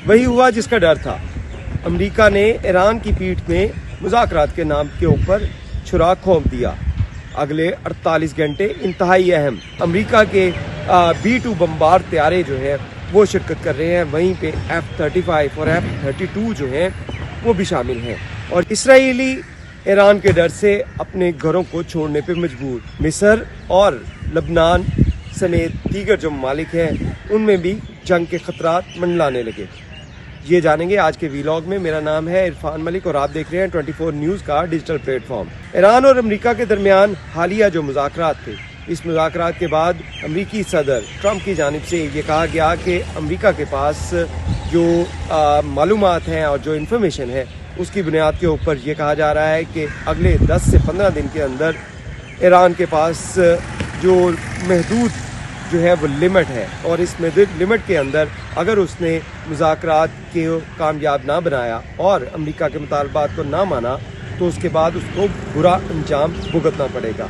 वही हुआ जिसका डर था। अमेरिका ने ईरान की पीठ में मुज़ाकरात के नाम के ऊपर छुरा घोंप दिया। अगले 48 घंटे इंतहाई अहम। अमेरिका के B-2 बम्बार तैयारे जो हैं वो शिरकत कर रहे हैं, वहीं पे F-35 और F-32 जो हैं वो भी शामिल हैं। और इसराइली ईरान के डर से अपने घरों को छोड़ने पे मजबूर। मिस्र और लबनान समेत दीगर जो ममालिक हैं उनमें भी जंग के खतरात मंडलाने लगे। ये जानेंगे आज के वीलॉग में। मेरा नाम है इरफान मलिक और आप देख रहे हैं 24 न्यूज़ का डिजिटल प्लेटफॉर्म। ईरान और अमेरिका के दरमियान हालिया जो मुज़ाकरात थे, इस मुज़ाकरात के बाद अमेरिकी सदर ट्रंप की जानिब से ये कहा गया कि अमेरिका के पास जो मालूमात हैं और जो इन्फॉर्मेशन है उसकी बुनियाद के ऊपर ये कहा जा रहा है कि अगले 10 से 15 दिन के अंदर ईरान के पास जो महदूद जो है वो लिमिट है, और इस महदूद लिमिट के अंदर अगर उसने मुज़ाकरात को कामयाब ना बनाया और अमेरिका के मुतालबात को ना माना तो उसके बाद उसको बुरा अंजाम भुगतना पड़ेगा।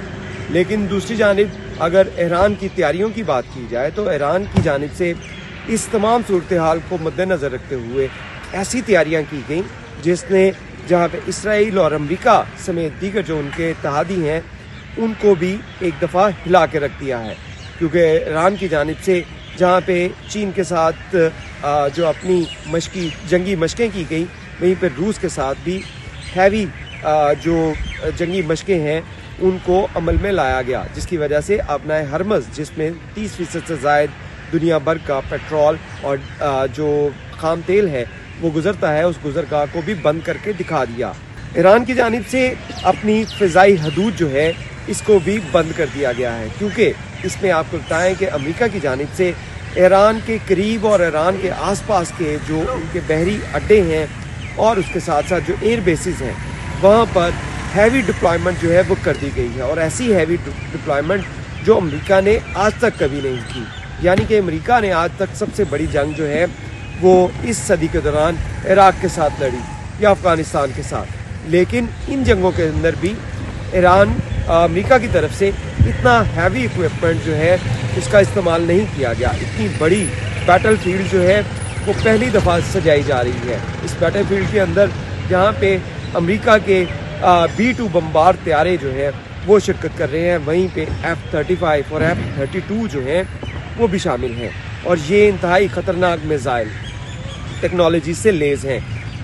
लेकिन दूसरी जानिब अगर ईरान की तैयारियों की बात की जाए तो ईरान की जानिब से इस तमाम सूरत हाल को मद्देनज़र रखते हुए ऐसी तैयारियां की गई जिसने जहां पे इसराइल और अमेरिका समेत दीगर जो उनके इत्तेहादी हैं उनको भी एक दफ़ा हिला के रख दिया है। क्योंकि ईरान की जानिब से जहाँ पे चीन के साथ जो अपनी जंगी मशकें की गई, वहीं पर रूस के साथ भी हैवी जो जंगी मशकें हैं उनको अमल में लाया गया, जिसकी वजह से अपना हरमज़ जिसमें 30% से ज़ायद दुनिया भर का पेट्रोल और जो खाम तेल है वो गुजरता है, उस गुजरगाह को भी बंद करके दिखा दिया। ईरान की जानिब से अपनी फ़िज़ाई हदूद जो है इसको भी बंद कर दिया गया है, क्योंकि इसमें आपको बताएं कि अमेरिका की जानिब से ईरान के करीब और ईरान के आसपास के जो उनके बहरी अड्डे हैं और उसके साथ साथ जो एयर बेसिस हैं वहाँ पर हैवी डिप्लॉयमेंट जो है वो कर दी गई है, और ऐसी हैवी डिप्लॉयमेंट जो अमेरिका ने आज तक कभी नहीं की। यानी कि अमेरिका ने आज तक सबसे बड़ी जंग जो है वो इस सदी के दौरान इराक़ के साथ लड़ी या अफ़गानिस्तान के साथ, लेकिन इन जंगों के अंदर भी ईरान अमेरिका की तरफ से इतना हैवी इक्विपमेंट जो है उसका इस्तेमाल नहीं किया गया। इतनी बड़ी बैटल फील्ड जो है वो पहली दफ़ा सजाई जा रही है। इस बैटल फील्ड के अंदर जहाँ पे अमेरिका के B-2 बम्बार तैयारे जो हैं वो शिरकत कर रहे हैं, वहीं पे F-35 और F-32 जो हैं वो भी शामिल हैं। और ये इंतहाई ख़तरनाक मिसाइल टेक्नोलॉजी से लेस हैं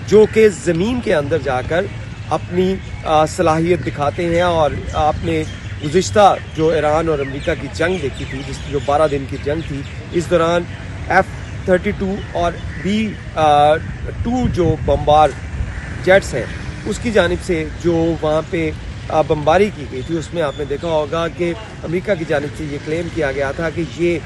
जो कि ज़मीन के अंदर जाकर अपनी सलाहियत दिखाते हैं। और आपने गुज़िश्ता जो ईरान और अमेरिका की जंग देखी थी, जो 12 दिन की जंग थी, इस दौरान F-32 और B-2 जो बम्बार जेट्स हैं उसकी जानिब से जो वहाँ पे बमबारी की गई थी उसमें आपने देखा होगा कि अमेरिका की जानिब से ये क्लेम किया गया था कि ये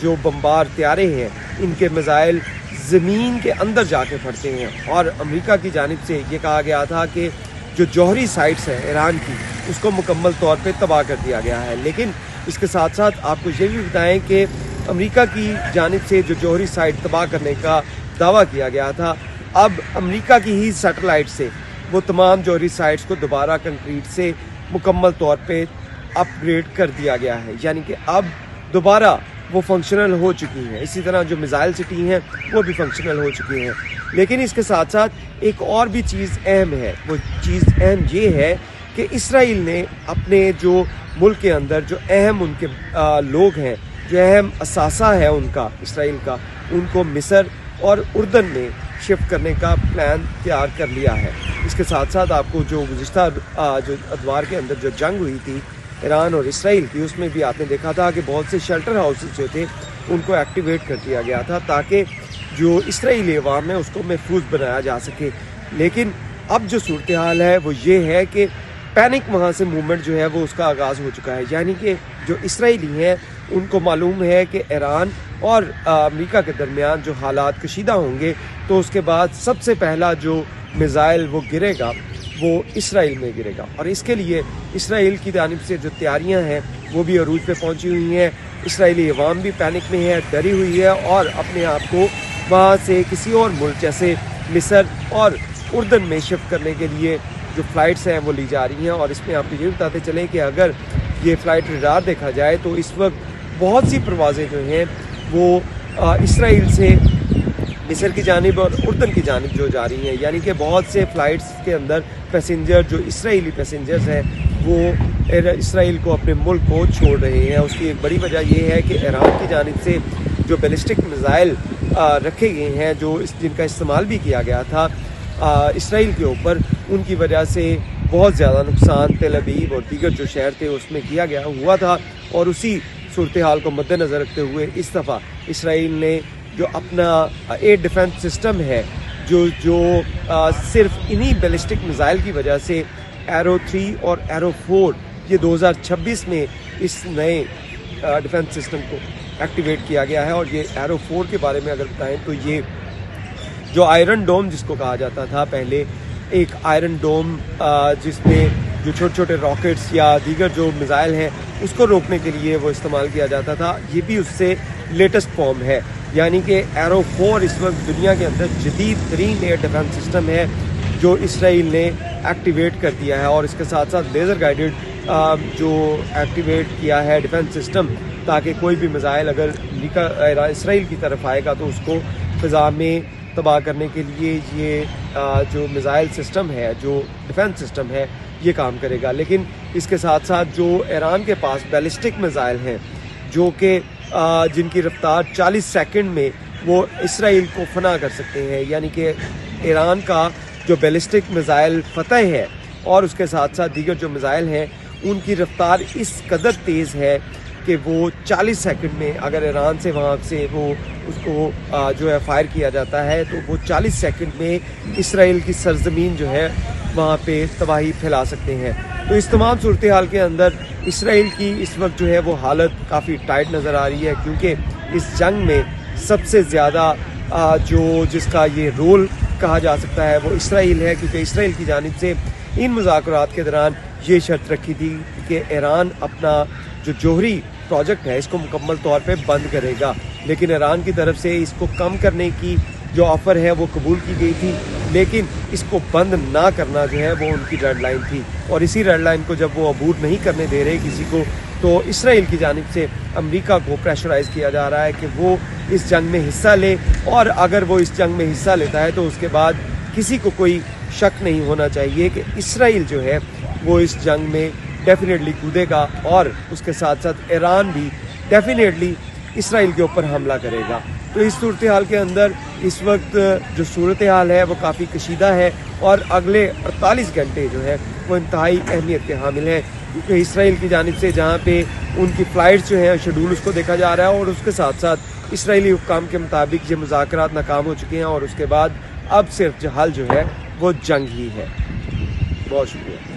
जो बम्बार तैयारे हैं इनके मिसाइल ज़मीन के अंदर जाके फटते हैं। और अमेरिका की जानिब से ये कहा गया था कि जो जौहरी साइट्स हैं ईरान की उसको मुकम्मल तौर पे तबाह कर दिया गया है। लेकिन इसके साथ साथ आपको ये भी बताएं कि अमेरिका की जानिब से जो जौहरी साइट तबाह करने का दावा किया गया था, अब अमेरिका की ही सैटेलाइट से वो तमाम जौहरी साइट्स को दोबारा कंक्रीट से मुकम्मल तौर पे अपग्रेड कर दिया गया है, यानी कि अब दोबारा वो फंक्शनल हो चुकी हैं। इसी तरह जो मिसाइल सिटी हैं वो भी फंक्शनल हो चुकी हैं। लेकिन इसके साथ साथ एक और भी चीज़ अहम है। वो चीज़ अहम ये है कि इसराइल ने अपने जो मुल्क के अंदर जो अहम उनके लोग हैं, जो अहम असासा है उनका इसराइल का, उनको मिस्र और उर्दन में शिफ्ट करने का प्लान तैयार कर लिया है। इसके साथ साथ आपको जो गुज़िश्ता जो अदवार के अंदर जो जंग हुई थी ईरान और इसराइल की, उसमें भी आपने देखा था कि बहुत से शेल्टर हाउसेस जो थे उनको एक्टिवेट कर दिया गया था ताकि जो इसराइली अवाम है उसको महफूज बनाया जा सके। लेकिन अब जो सूरत हाल है वो ये है कि पैनिक वहाँ से मूवमेंट जो है वो उसका आगाज़ हो चुका है। यानी कि जो इसराइली हैं उनको मालूम है कि ईरान और अमेरिका के दरमियान जो हालात कशीदा होंगे तो उसके बाद सबसे पहला जो मिसाइल वो गिरेगा वो इसराइल में गिरेगा। और इसके लिए इसराइल की जानिब से जो तैयारियां हैं वो भी अरूज पे पहुंची हुई हैं। इसराइली अवाम भी पैनिक में है, डरी हुई है और अपने आप को वहाँ से किसी और मुल्क जैसे मिस्र और उर्दन में शिफ्ट करने के लिए जो फ़्लाइट्स हैं वो ली जा रही हैं। और इसमें आपको ये बताते चलें कि अगर ये फ़्लाइट रडार देखा जाए तो इस वक्त बहुत सी परवाज़ें जो हैं वो इसराइल से مصر کی جانب اور اردن کی جانب جو جا رہی ہیں، یعنی کہ بہت سے فلائٹس کے اندر پیسنجر جو اسرائیلی پیسنجرز ہیں وہ اسرائیل کو اپنے ملک کو چھوڑ رہے ہیں۔ اس کی ایک بڑی وجہ یہ ہے کہ ایران کی جانب سے جو بیلسٹک میزائل رکھے گئے ہیں جن کا استعمال بھی کیا گیا تھا اسرائیل کے اوپر، ان کی وجہ سے بہت زیادہ نقصان تل ابیب اور دیگر جو شہر تھے اس میں کیا گیا ہوا تھا، اور اسی صورتحال کو مد نظر رکھتے ہوئے اس دفعہ اسرائیل نے جو اپنا ایئر ڈیفنس سسٹم ہے جو صرف انہی بیلسٹک میزائل کی وجہ سے ایرو 3 اور ایرو 4 یہ 2026 میں اس نئے ڈیفنس سسٹم کو ایکٹیویٹ کیا گیا ہے۔ اور یہ ایرو 4 کے بارے میں اگر بتائیں تو یہ جو آئرن ڈوم جس کو کہا جاتا تھا پہلے، ایک آئرن ڈوم جس میں جو چھوٹے چھوٹے راکٹس یا دیگر جو میزائل ہیں اس کو روکنے کے لیے وہ استعمال کیا جاتا تھا، یہ بھی اس سے لیٹسٹ فارم ہے، یعنی کہ ایرو 4 اس وقت دنیا کے اندر جدید ترین ایئر ڈیفنس سسٹم ہے جو اسرائیل نے ایکٹیویٹ کر دیا ہے، اور اس کے ساتھ ساتھ لیزر گائیڈڈ جو ایکٹیویٹ کیا ہے ڈیفنس سسٹم، تاکہ کوئی بھی میزائل اگر اسرائیل کی طرف آئے گا تو اس کو فضا میں تباہ کرنے کے لیے یہ جو میزائل سسٹم ہے، جو ڈیفنس سسٹم ہے، یہ کام کرے گا۔ لیکن اس کے ساتھ ساتھ جو ایران کے پاس بیلسٹک میزائل ہیں جو کہ جن کی رفتار 40 سیکنڈ میں وہ اسرائیل کو فنا کر سکتے ہیں، یعنی کہ ایران کا جو بیلسٹک میزائل فتح ہے اور اس کے ساتھ ساتھ دیگر جو میزائل ہیں ان کی رفتار اس قدر تیز ہے کہ وہ 40 سیکنڈ میں اگر ایران سے وہاں سے وہ اس کو جو ہے فائر کیا جاتا ہے تو وہ 40 سیکنڈ میں اسرائیل کی سرزمین جو ہے وہاں پہ تباہی پھیلا سکتے ہیں۔ تو اس تمام صورتحال کے اندر اسرائیل کی اس وقت جو ہے وہ حالت کافی ٹائٹ نظر آ رہی ہے، کیونکہ اس جنگ میں سب سے زیادہ جس کا یہ رول کہا جا سکتا ہے وہ اسرائیل ہے، کیونکہ اسرائیل کی جانب سے ان مذاکرات کے دوران یہ شرط رکھی تھی کہ ایران اپنا جو جوہری پروجیکٹ ہے اس کو مکمل طور پہ بند کرے گا، لیکن ایران کی طرف سے اس کو کم کرنے کی جو آفر ہے وہ قبول کی گئی تھی، لیکن اس کو بند نہ کرنا جو ہے وہ ان کی ریڈ لائن تھی، اور اسی ریڈ لائن کو جب وہ عبور نہیں کرنے دے رہے کسی کو، تو اسرائیل کی جانب سے امریکہ کو پریشرائز کیا جا رہا ہے کہ وہ اس جنگ میں حصہ لے، اور اگر وہ اس جنگ میں حصہ لیتا ہے تو اس کے بعد کسی کو کوئی شک نہیں ہونا چاہیے کہ اسرائیل جو ہے وہ اس جنگ میں ڈیفینیٹلی کودے گا، اور اس کے ساتھ ساتھ ایران بھی ڈیفینیٹلی اسرائیل کے اوپر حملہ کرے گا۔ تو اس صورتحال کے اندر اس وقت جو صورتحال ہے وہ کافی کشیدہ ہے، اور اگلے 48 گھنٹے جو ہے وہ انتہائی اہمیت کے حامل ہیں، کیونکہ اسرائیل کی جانب سے جہاں پہ ان کی فلائٹس جو ہیں شیڈول اس کو دیکھا جا رہا ہے، اور اس کے ساتھ ساتھ اسرائیلی حکام کے مطابق یہ مذاکرات ناکام ہو چکے ہیں، اور اس کے بعد اب صرف حل جو ہے وہ جنگ ہی ہے۔ بہت شکریہ۔